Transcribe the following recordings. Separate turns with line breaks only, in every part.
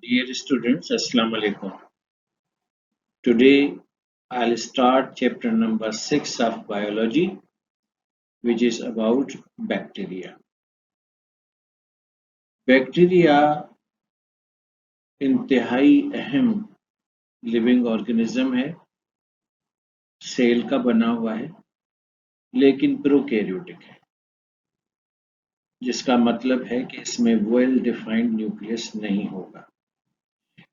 Dear students, Assalamu alaikum. Today I'll start chapter number 6 of biology, which is about bacteria. Bacteria इंतहाई अहम living organism है, cell का बना हुआ है, लेकिन प्रोकैरियोटिक है, जिसका मतलब है कि इसमें वेल डिफाइंड न्यूक्लियस नहीं होगा।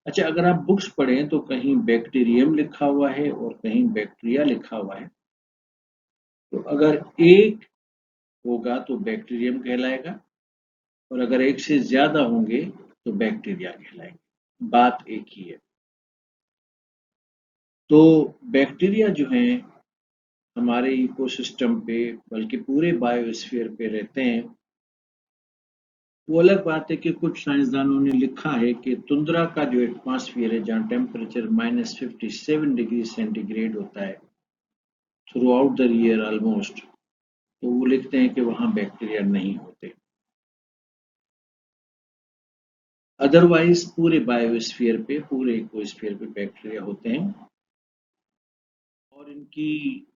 अच्छा, अगर आप बुक्स पढ़ें तो कहीं बैक्टीरियम लिखा हुआ है और कहीं बैक्टीरिया लिखा हुआ है। तो अगर एक होगा तो बैक्टीरियम कहलाएगा और अगर एक से ज्यादा होंगे तो बैक्टीरिया कहलाएंगे। बात एक ही है। तो बैक्टीरिया जो हैं हमारे इकोसिस्टम पे बल्कि पूरे बायोस्फीयर पे रहते हैं। वो अलग बात है कि कुछ साइंसदानों ने लिखा है कि तुंद्रा का जो एटमॉस्फेयर है जहाँ टेम्परेचर -57 डिग्री सेंटीग्रेड होता है through out the year almost, तो वो लिखते हैं कि वहाँ बैक्टीरिया नहीं होते। अदरवाइज पूरे बायोस्फीयर पे पूरे इकोस्फीयर पे बैक्टीरिया होते हैं और इनकी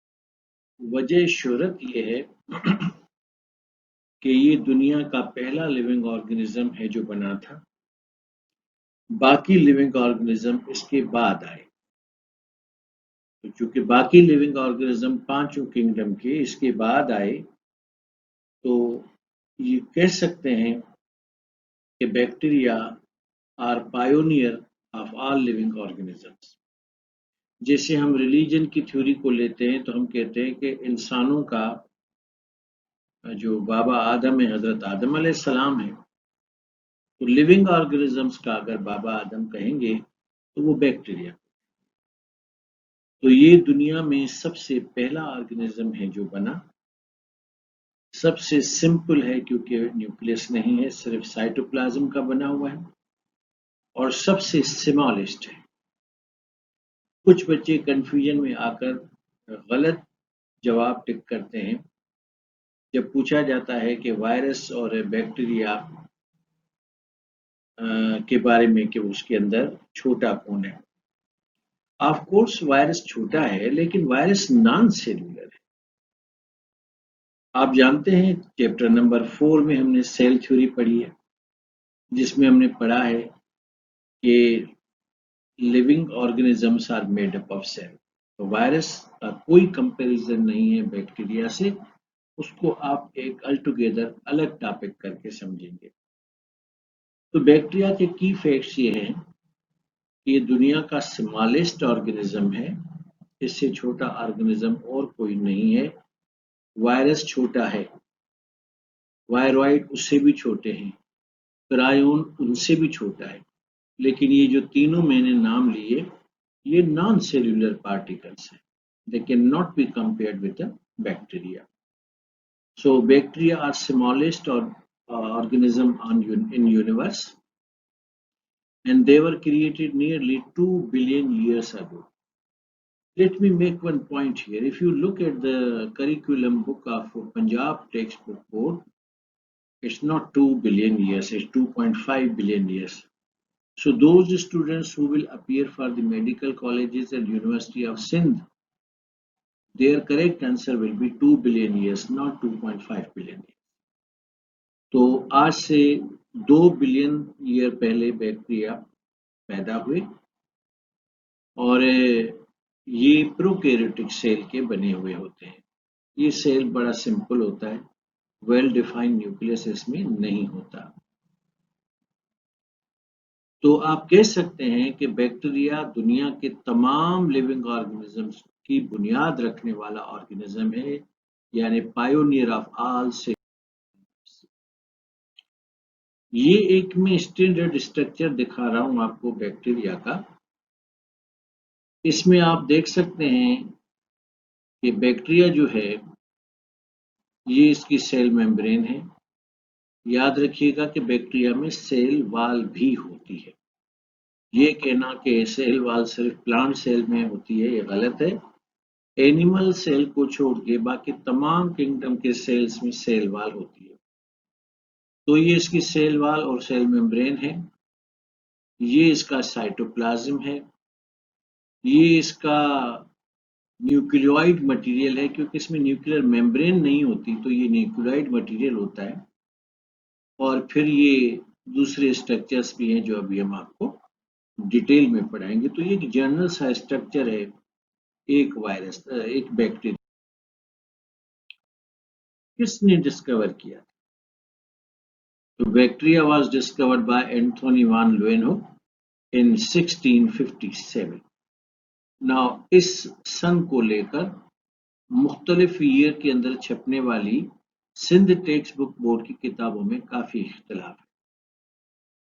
वजह शोहरत ये है कि ये दुनिया का पहला लिविंग ऑर्गेनिज्म है जो बना था। बाकी लिविंग ऑर्गेनिज्म इसके बाद आए। तो चूंकि बाकी लिविंग ऑर्गेनिज्म पांचों किंगडम के इसके बाद आए, तो ये कह सकते हैं कि bacteria are pioneer of all living organisms. जैसे हम रिलीजन की थ्योरी को लेते हैं तो हम कहते हैं कि इंसानों का जो बाबा आदम है, हजरत आदम अलैहिस्सलाम है, तो लिविंग ऑर्गेनिजम्स का अगर बाबा आदम कहेंगे तो वो बैक्टीरिया। तो ये दुनिया में सबसे पहला ऑर्गेनिज्म है जो बना। सबसे सिंपल है क्योंकि न्यूक्लियस नहीं है, सिर्फ साइटोप्लाज्म का बना हुआ है, और सबसे स्मॉलेस्ट है। कुछ बच्चे कंफ्यूजन में आकर गलत जवाब टिक करते हैं जब पूछा जाता है कि वायरस और बैक्टीरिया के बारे में कि उसके अंदर छोटा कौन है। ऑफ कोर्स वायरस छोटा है, लेकिन वायरस नॉन सेल्यूलर है। आप जानते हैं चैप्टर नंबर 4 में हमने सेल थ्योरी पढ़ी है, जिसमें हमने पढ़ा है कि living organisms are made up of cell. तो वायरस का कोई कंपैरिजन नहीं है बैक्टीरिया से, उसको आप एक अल्टुगेदर अलग टॉपिक करके समझेंगे। तो बैक्टीरिया के की फैक्ट्स ये हैं कि ये दुनिया का स्मॉलेस्ट ऑर्गेनिज्म है। इससे छोटा ऑर्गेनिज्म और कोई नहीं है। वायरस छोटा है, वायरॉइड उससे भी छोटे हैं, क्रायोन उनसे भी छोटा है, लेकिन ये जो तीनों मैंने नाम लिए ये नॉन सेल्यूलर पार्टिकल्स हैं। They can not be compared with the bacteria. So bacteria are smallest organism in universe, and they were created nearly 2 billion years ago. Let me make one point here. If you look at the curriculum book of Punjab textbook board, it's not 2 billion years, it's 2.5 billion years. So those students who will appear for the medical colleges and University of Sindh, their correct answer will be 2 billion years, not 2.5 billion years. तो आज से 2 billion year पहले bacteria पैदा हुए और ये prokaryotic cell के बने हुए होते हैं। ये सेल बड़ा सिंपल होता है, वेल डिफाइंड न्यूक्लियस इसमें नहीं होता। तो आप कह सकते हैं कि बैक्टीरिया दुनिया के तमाम लिविंग ऑर्गेनिजम्स की बुनियाद रखने वाला ऑर्गेनिज्म है, यानी पायोनियर ऑफ ऑल सेल। ये एक मैं स्टैंडर्ड स्ट्रक्चर दिखा रहा हूं आपको बैक्टीरिया का। इसमें आप देख सकते हैं कि बैक्टीरिया जो है ये इसकी सेल मेम्ब्रेन है। याद रखिएगा कि बैक्टीरिया में सेल वाल भी होती है। ये कहना कि सेल वाल सिर्फ प्लांट सेल में होती है, ये गलत है। एनिमल सेल को छोड़ के बाकी तमाम किंगडम के सेल्स में सेल वाल होती है। तो ये इसकी सेल वाल और सेल मेम्ब्रेन है। ये इसका साइटोप्लाज्म है, ये इसका न्यूक्लियोइड मटेरियल है, क्योंकि इसमें न्यूक्लियर मेम्ब्रेन नहीं होती तो ये न्यूक्लियोइड मटेरियल होता है। और फिर ये दूसरे स्ट्रक्चर्स भी हैं जो अभी हम आपको डिटेल में पढ़ाएंगे। तो ये एक जनरल सा स्ट्रक्चर है एक वायरस एक बैक्टीरिया। किसने डिस्कवर किया? तो bacteria was discovered by Antonie van Leeuwenhoek in 1657। Now इस सन को लेकर मुख्तलिफ ईयर के अंदर छपने वाली सिंध टेक्स्ट बुक बोर्ड की किताबों में काफी इख्तलाफ है,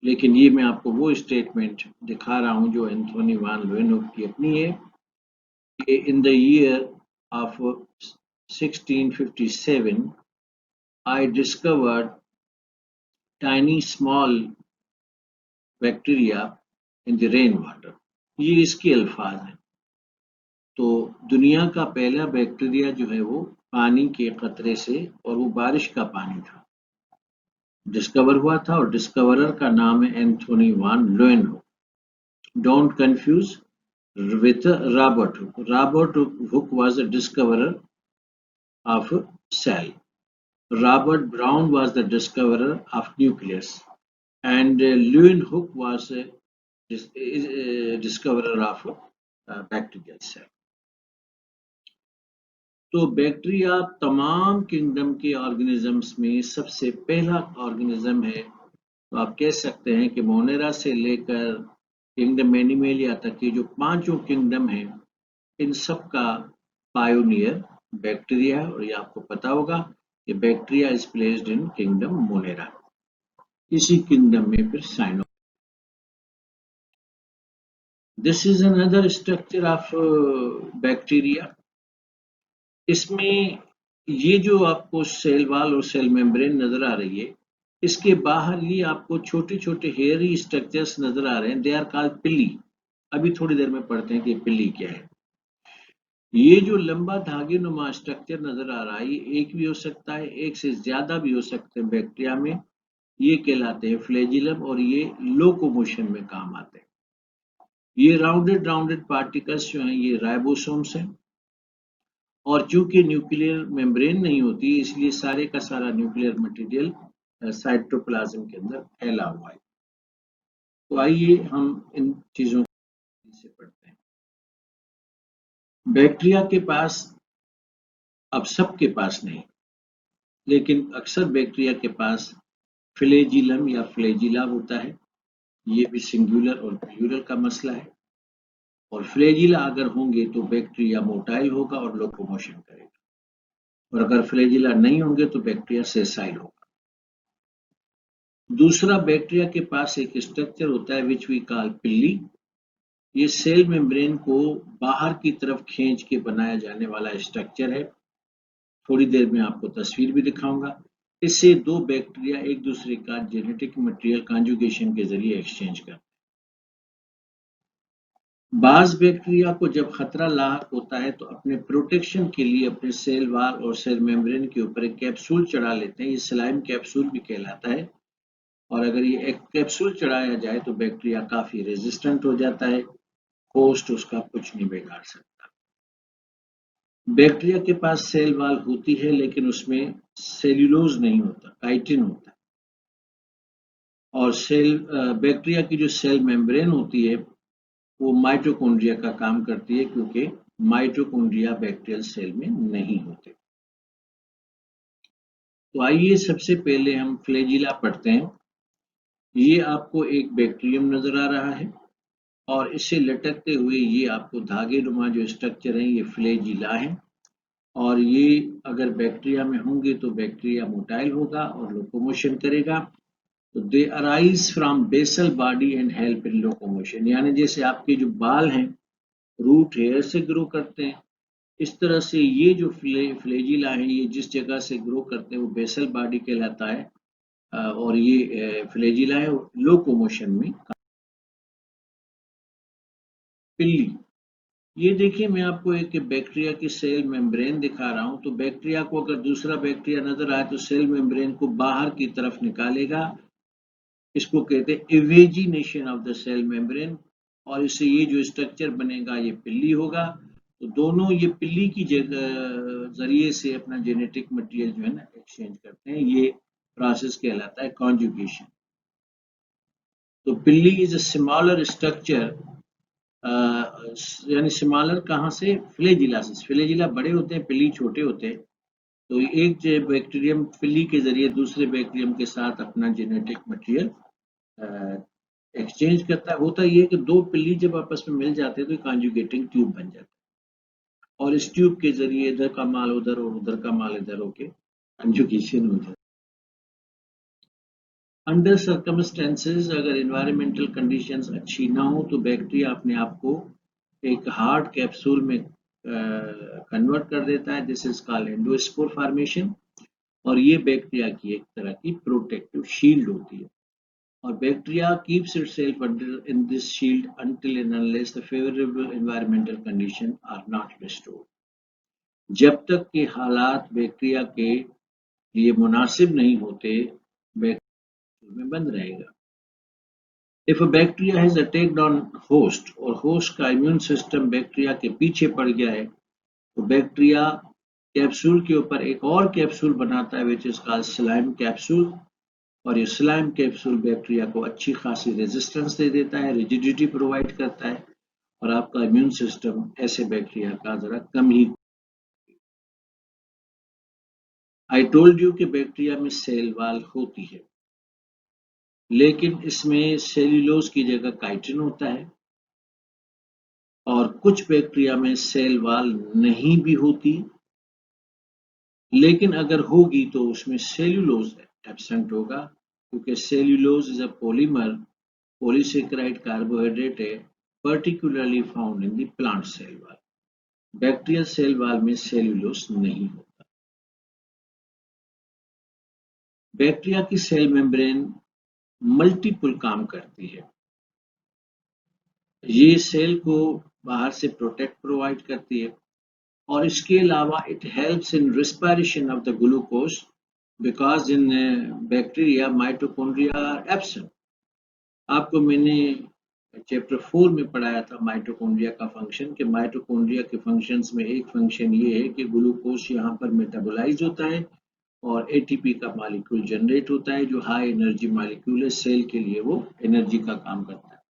लेकिन ये मैं आपको वो स्टेटमेंट दिखा रहा हूं जो एंथोनी वान ल्यूवेनहुक की अपनी है कि in the year of 1657 I discovered tiny small bacteria in the rainwater। ये इसके अल्फाज हैं। तो दुनिया का पहला बैक्टीरिया जो है वो पानी के कतरे से, और वो बारिश का पानी था, डिस्कवर हुआ था, और डिस्कवरर का नाम है Antonie van Leeuwenhoek. Don't confuse with Robert Hooke। Robert Hooke was a discoverer of cell. Robert Brown was the discoverer of nucleus, and Leeuwenhoek was a discoverer of bacterial cell। तो bacteria तमाम kingdom के organisms में सबसे पहला organism है। तो आप कह सकते हैं कि मोनेरा से लेकर किंगडम एनिमेलिया तक के जो पांचों किंगडम हैं, इन सब का पायोनियर बैक्टीरिया है। और ये आपको पता होगा कि bacteria is placed in kingdom Monera. इसी किंगडम में फिर cyano. This is another structure of bacteria. इसमें ये जो आपको सेल वॉल और सेल मेम्ब्रेन नजर आ रही है, इसके बाहर ये आपको छोटे छोटे हेयरी स्ट्रक्चर्स नजर आ रहे हैं। दे आर कॉल्ड पिली। अभी थोड़ी देर में पढ़ते हैं कि पिली क्या है। ये जो लंबा धागे नुमा स्ट्रक्चर नजर आ रहा है, ये एक भी हो सकता है, एक से ज्यादा भी हो सकते हैं बैक्टीरिया में। ये कहलाते हैं फ्लैजिलम, और ये लोकोमोशन में काम आते हैं। ये राउंडेड राउंडेड पार्टिकल्स जो हैं ये राइबोसोम्स हैं, और चूंकि न्यूक्लियर मेम्ब्रेन नहीं होती, इसलिए सारे का सारा न्यूक्लियर मटेरियल साइटोप्लाज्म के अंदर फैला हुआ है। तो आइए हम इन चीजों से पढ़ते हैं। बैक्टीरिया के पास, अब सबके पास नहीं, लेकिन अक्सर बैक्टीरिया के पास फ्लैजिलम या फ्लैजिला होता है। ये भी सिंगुलर और प्लूरल का मसला है। और फ्लैजिला अगर होंगे तो बैक्टीरिया मोटाइल होगा और लोकोमोशन करेगा, और अगर फ्लैजिला नहीं होंगे तो बैक्टीरिया सेसाइल होगा। दूसरा, बैक्टीरिया के पास एक स्ट्रक्चर होता है विच वी कॉल पिल्ली। ये सेल मेम्ब्रेन को बाहर की तरफ खींच के बनाया जाने वाला स्ट्रक्चर है। थोड़ी देर में आपको तस्वीर भी दिखाऊंगा। इससे दो बैक्टीरिया एक दूसरे का जेनेटिक मटेरियल कॉन्जुगेशन के जरिए एक्सचेंज करते हैं। बाज बैक्टीरिया को जब खतरा लाक होता है तो अपने प्रोटेक्शन के लिए अपने सेल वॉल और सेल मेम्ब्रेन के ऊपर एक कैप्सूल चढ़ा लेते हैं। ये सलाइम कैप्सूल भी कहलाता है। और अगर ये एक कैप्सूल चढ़ाया जाए तो बैक्टीरिया काफी रेजिस्टेंट हो जाता है, होस्ट उसका कुछ नहीं बिगाड़ सकता। बैक्टीरिया के पास सेल वॉल होती है, लेकिन उसमें सेल्यूलोज नहीं होता, काइटिन होता है। और बैक्टीरिया की जो सेल मेम्ब्रेन होती है वो माइटोकॉन्ड्रिया का काम करती है, क्योंकि माइटोकॉन्ड्रिया बैक्टीरियल सेल में नहीं होते। तो आइए सबसे पहले हम फ्लैजिला पढ़ते हैं। ये आपको एक बैक्टीरियम नजर आ रहा है, और इससे लटकते हुए ये आपको धागे नुमा जो स्ट्रक्चर है ये फ्लैजिला है। और ये अगर बैक्टीरिया में होंगे तो बैक्टीरिया मोटाइल होगा और लोकोमोशन करेगा। तो they arise from basal body and help in locomotion. यानी जैसे आपके जो बाल हैं रूट हेयर से ग्रो करते हैं, इस तरह से ये जो फ्लैजिला है ये जिस जगह से ग्रो करते हैं वो बेसल बॉडी कहलाता है। और ये फ्लैजिला है लोकोमोशन में। पिल्ली, ये देखिए मैं आपको एक बैक्टीरिया की सेल मेम्ब्रेन दिखा रहा हूं। तो बैक्टीरिया को अगर दूसरा बैक्टीरिया नजर आए तो सेल मेम्ब्रेन को बाहर की तरफ निकालेगा, इसको कहते हैं इवेजिनेशन ऑफ द सेल मेम्ब्रेन, और इससे ये जो स्ट्रक्चर बनेगा ये पिल्ली होगा। तो दोनों ये पिल्ली की जरिए से अपना जेनेटिक मटेरियल जो है ना एक्सचेंज करते हैं। ये प्रोसेस कहलाता है कॉन्जुगेशन। तो पिल्ली इज अ स्मॉलर स्ट्रक्चर, यानी स्मॉलर कहाँ से, फ्लैजिला से। फ्लैजिला बड़े होते हैं, पिल्ली छोटे होते हैं। तो एक जो बैक्टीरियम पिल्ली के जरिए दूसरे बैक्टीरियम के साथ अपना जेनेटिक मटेरियल एक्सचेंज करता है। होता ये है कि दो पिल्ली जब आपस में मिल जाते हैं तो कॉन्जुगेटिंग ट्यूब बन जाता है, और इस ट्यूब के जरिए इधर का माल उधर और उधर का माल इधर होके कॉन्जुगेशन हो जाता है। अंडर सर्कमस्टेंसेस, अगर एनवायरमेंटल कंडीशंस अच्छी ना हो तो बैक्टीरिया अपने आप को एक हार्ड कैप्सूल में कन्वर्ट कर देता है। This is called endospore formation, और ये बैक्टीरिया की एक तरह की प्रोटेक्टिव शील्ड होती है। और bacteria keeps itself in this shield until and unless the favorable environmental conditions are not restored. जब तक कि हालात बैक्टीरिया के लिए मुनासिब नहीं होते, बैक्टीरिया में बंद रहेगा। If a bacteria has attacked on host और होस्ट का इम्यून सिस्टम बैक्टीरिया के पीछे पड़ गया है, तो बैक्टीरिया कैप्सूल के ऊपर एक और कैप्सूल बनाता है which is called slime capsule, और ये स्लाइम कैप्सूल बैक्टीरिया को अच्छी खासी रेजिस्टेंस दे देता है, रिजिडिटी प्रोवाइड करता है, और आपका इम्यून सिस्टम ऐसे बैक्टीरिया का जरा कम ही। आई टोल्ड यू कि बैक्टीरिया में सेल वॉल होती है, लेकिन इसमें सेल्यूलोज की जगह काइटिन होता है, और कुछ बैक्टीरिया में सेल वॉल नहीं भी होती, लेकिन अगर होगी तो उसमें सेल्यूलोज एब्सेंट होगा, क्योंकि cellulose is a polymer, polysaccharide carbohydrate है, particularly found in the plant cell wall. Bacterial cell wall में सेल्यूलोज नहीं होता। बैक्टीरिया की सेल मेम्ब्रेन मल्टीपल काम करती है। ये सेल को बाहर से प्रोटेक्ट प्रोवाइड करती है, और इसके अलावा it helps in respiration of the glucose, because in bacteria mitochondria are absent. आपको मैंने चैप्टर 4 में पढ़ाया था माइटोकॉन्ड्रिया का फंक्शन, कि माइटोकॉन्ड्रिया के फंक्शंस में एक फंक्शन ये है कि ग्लूकोज यहाँ पर मेटाबोलाइज होता है और एटीपी का मॉलिक्यूल जनरेट होता है, जो हाई एनर्जी मॉलिक्यूल है, सेल के लिए वो एनर्जी का काम करता है।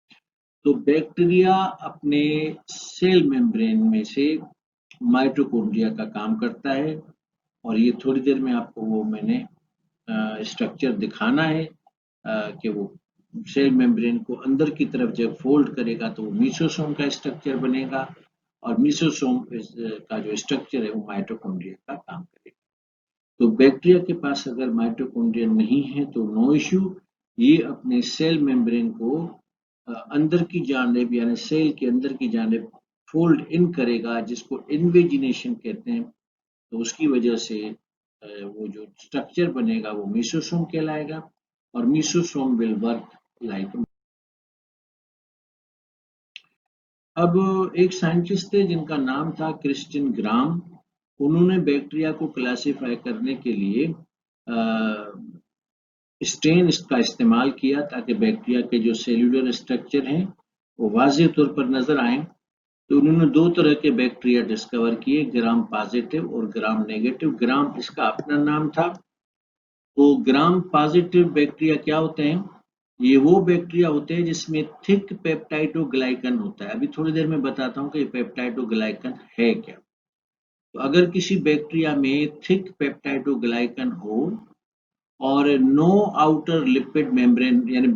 तो बैक्टीरिया अपने सेल मेम्ब्रेन में से माइटोकॉन्ड्रिया का काम करता है, और ये थोड़ी देर में आपको वो मैंने स्ट्रक्चर दिखाना है कि वो सेल मेम्ब्रेन को अंदर की तरफ जब फोल्ड करेगा तो वो मीसोसोम का स्ट्रक्चर बनेगा, और मीसोसोम का जो स्ट्रक्चर है वो माइटोकॉन्ड्रिया का काम करेगा। तो बैक्टीरिया के पास अगर माइटोकॉन्ड्रिया नहीं है तो नो इश्यू, ये अपने सेल मेम्ब्रेन को अंदर की जानिब यानी सेल के अंदर की जानिब फोल्ड इन करेगा, जिसको इन्वेजिनेशन कहते हैं। तो उसकी वजह से वो जो स्ट्रक्चर बनेगा वो मीसोसोम कहलाएगा, और मीसोसोम विल वर्क लाइक। अब एक साइंटिस्ट थे जिनका नाम था क्रिस्टिन ग्राम। उन्होंने बैक्टीरिया को क्लासिफाई करने के लिए स्ट्रेन का इस्तेमाल किया, ताकि बैक्टीरिया के जो सेल्यूलर स्ट्रक्चर हैं वो वाज़ेह तौर पर नजर आए। तो उन्होंने दो तरह के बैक्टीरिया डिस्कवर किए, ग्राम पॉजिटिव और ग्राम नेगेटिव। ग्राम इसका अपना नाम था। तो ग्राम पॉजिटिव बैक्टीरिया क्या होते हैं? ये वो बैक्टीरिया होते हैं जिसमें थिक पेप्टाइडोग्लाइकन होता है। अभी थोड़ी देर में बताता हूँ कि पेप्टाइडोग्लाइकन है क्या। तो अगर किसी बैक्टीरिया में थिक पेप्टाइडोग्लाइकन हो और नो आउटर लिपिड मेम्ब्रेन, यानी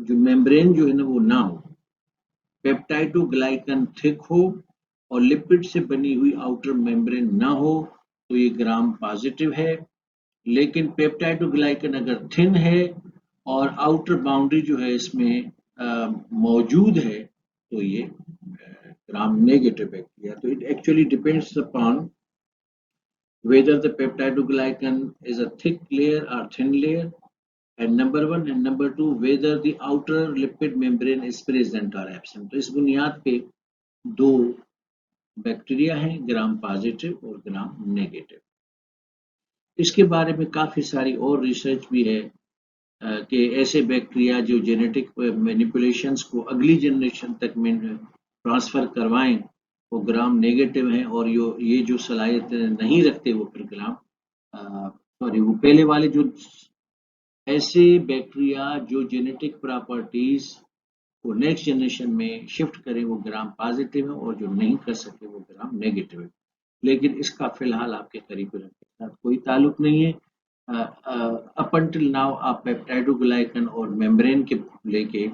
जो मेम्ब्रेन जो है ना वो ना हो, पेप्टाइडोग्लाइकन थिक हो और लिपिड से बनी हुई आउटर मेम्ब्रेन ना हो, तो ये ग्राम पॉजिटिव है। लेकिन पेप्टाइडोग्लाइकन अगर थिन है और आउटर बाउंड्री जो है इसमें मौजूद है, तो ये ग्राम नेगेटिव बैक्टीरिया। तो it actually depends upon whether the peptidoglycan is a thick layer or thin layer, and number one, and number two, whether the outer lipid membrane is present or absent। तो इस बुनियाद पे दो bacteria हैं, gram positive और gram negative. इसके बारे में काफी सारी और रिसर्च भी है, कि ऐसे बैक्टीरिया जो जेनेटिक मैनिपुलेशंस को अगली जनरेशन तक में ट्रांसफर करवाएं वो ग्राम नेगेटिव हैं, और ये जो सलाहियत नहीं रखते वो फिर ग्राम सॉरी वो पहले वाले जो ऐसे बैक्टीरिया जो जेनेटिक प्रॉपर्टीज को नेक्स्ट जनरेशन में शिफ्ट करें वो ग्राम पॉजिटिव है, और जो नहीं कर सके वो ग्राम नेगेटिव है। लेकिन इसका फिलहाल आपके करिकुलम के साथ कोई ताल्लुक नहीं है। अप अंटिल नाउ आप पेप्टाइडोग्लाइकन और मेम्ब्रेन के लेके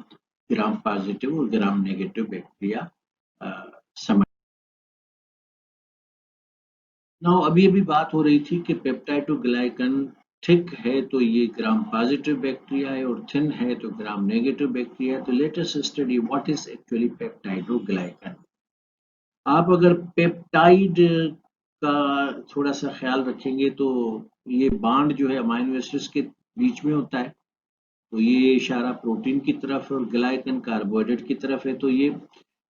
ग्राम पॉजिटिव और ग्राम नेगेटिव बैक्टीरिया समझ। नाउ अभी बात हो रही थी कि पेप्टाइडोग्लाइकन थिक है तो ये ग्राम पॉजिटिव बैक्टीरिया है और थिन है तो ग्राम नेगेटिव बैक्टीरिया। तो let us study what is actually peptidoglycan. आप अगर पेप्टाइड का थोड़ा सा ख्याल रखेंगे तो ये बांड जो है अमाइनो एसिड्स के बीच में होता है, तो ये इशारा प्रोटीन की तरफ है, और ग्लाइकन कार्बोहाइड्रेट की तरफ है। तो ये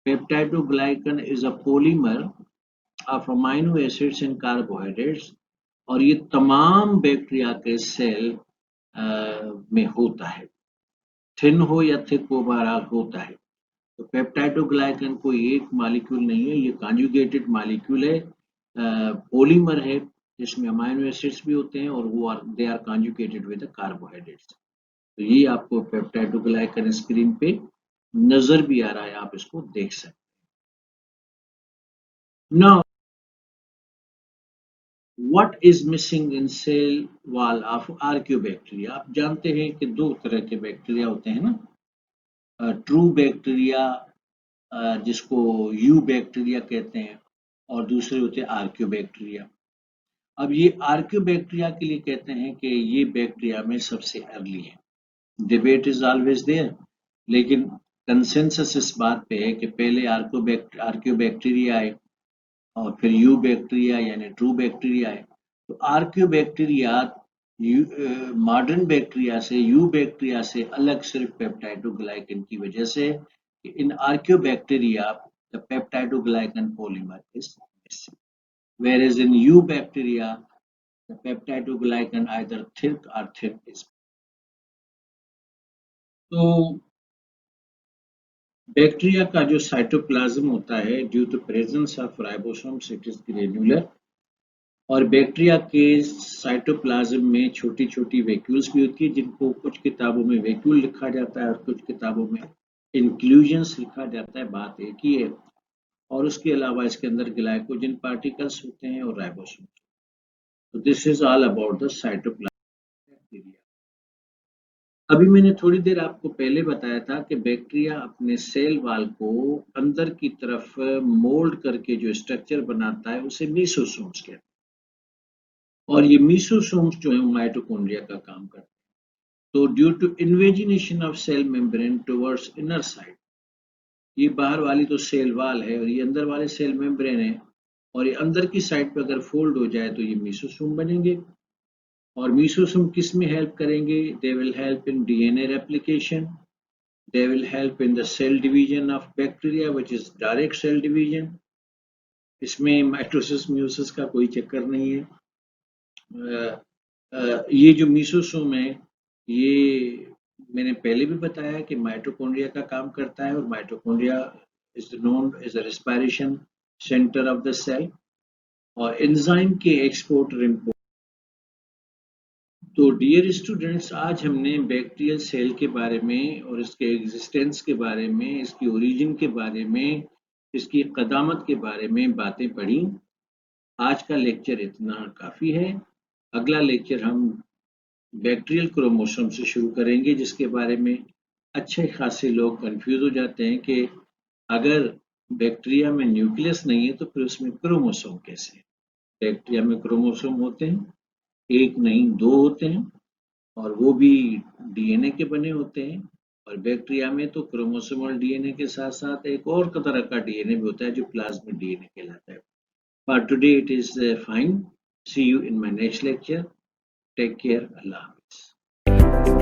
peptidoglycan is a polymer of amino acids and carbohydrates, और ये तमाम बैक्टीरिया के सेल में होता है, थिन हो या थिक हो बहरहाल होता है। तो पेप्टाइडोग्लाइकन कोई एक मॉलिक्यूल नहीं है, ये कॉन्जुगेटेड मॉलिक्यूल है, पॉलीमर है जिसमें अमाइनो एसिड्स भी होते हैं और वो they are conjugated with carbohydrates. तो ये आपको पेप्टाइडोग्लाइकन स्क्रीन पे नजर भी आ रहा है, आप इसको देख सकते हैं। Now what is missing in cell wall of archaebacteria. आप जानते हैं कि दो तरह के बैक्टीरिया होते हैं ना, ट्रू बैक्टीरिया जिसको यू बैक्टीरिया कहते हैं, और दूसरे होते हैं आर्कियोबैक्टीरिया। अब ये आर्कियोबैक्टीरिया के लिए कहते हैं कि ये बैक्टीरिया में सबसे अर्ली है। डिबेट इज ऑलवेज देयर, लेकिन कंसेंसस इस बात पे है कि पहले आर्कियोबैक्टीरिया आए और फिर यू बैक्टीरिया यानी ट्रू बैक्टीरिया आए। तो आर्कियोबैक्टीरिया मॉडर्न बैक्टीरिया से, यू बैक्टीरिया से अलग सिर्फ पेप्टाइडोग्लाइकन की वजह से। In archaebacteria the peptidoglycan polymer is missing, whereas in eubacteria the peptidoglycan either thick or thin is। तो बैक्टीरिया का जो साइटोप्लाज्म होता है due to presence of ribosomes it is granular, और बैक्टीरिया के साइटोप्लाज्म में छोटी छोटी वैक्यूल्स भी होती है जिनको कुछ किताबों में वैक्यूल लिखा जाता है और कुछ किताबों में इंक्लूजन्स लिखा जाता है, बात एक ही है। और उसके अलावा इसके अंदर ग्लाइकोजन पार्टिकल्स होते हैं और राइबोसोम। तो this is all about the cytoplasm bacteria. अभी मैंने थोड़ी देर आपको पहले बताया था कि बैक्टीरिया अपने सेल वाल को अंदर की तरफ मोल्ड करके जो स्ट्रक्चर बनाता है उसे मीसोसोम्स कहते हैं, और ये मीसोसोम्स जो है माइटोकॉन्ड्रिया का काम करते हैं। तो due to invagination of cell membrane towards inner side, ये बाहर वाली तो सेल वाल है और ये अंदर वाले सेल मेम्ब्रेन है, और ये अंदर की साइड पे अगर फोल्ड हो जाए तो ये मीसोसोम बनेंगे। और मीसोसोम किस में हेल्प करेंगे? They will help in DNA replication, they will help in the cell division of bacteria which is direct cell division। इसमें माइटोसिस म्यूसिस का कोई चक्कर नहीं है। ये जो मीसोसोम है ये मैंने पहले भी बताया कि माइटोकॉन्ड्रिया का काम करता है, और mitochondria is known as a respiration centre of the cell, और एंजाइम के एक्सपोर्टर इंपोर्ट। तो डियर स्टूडेंट्स, आज हमने बैक्टीरियल सेल के बारे में और इसके एग्जिस्टेंस के बारे में, इसकी ओरिजिन के बारे में, इसकी क़दामत के बारे में बातें पढ़ी। आज का लेक्चर इतना काफ़ी है। अगला लेक्चर हम बैक्टीरियल क्रोमोसोम से शुरू करेंगे, जिसके बारे में अच्छे खासे लोग कंफ्यूज हो जाते हैं कि अगर बैक्टीरिया में न्यूक्लियस नहीं है तो फिर उसमें क्रोमोसोम कैसे। बैक्टीरिया में क्रोमोसोम होते हैं, एक नहीं दो होते हैं, और वो भी डीएनए के बने होते हैं। और बैक्टीरिया में तो क्रोमोसोमल डीएनए के साथ साथ एक और तरह का डीएनए भी होता है जो प्लाज्मिड डीएनए कहलाता है। For today it is fine. See you in my next lecture. Take care. अल्लाह हाफिज।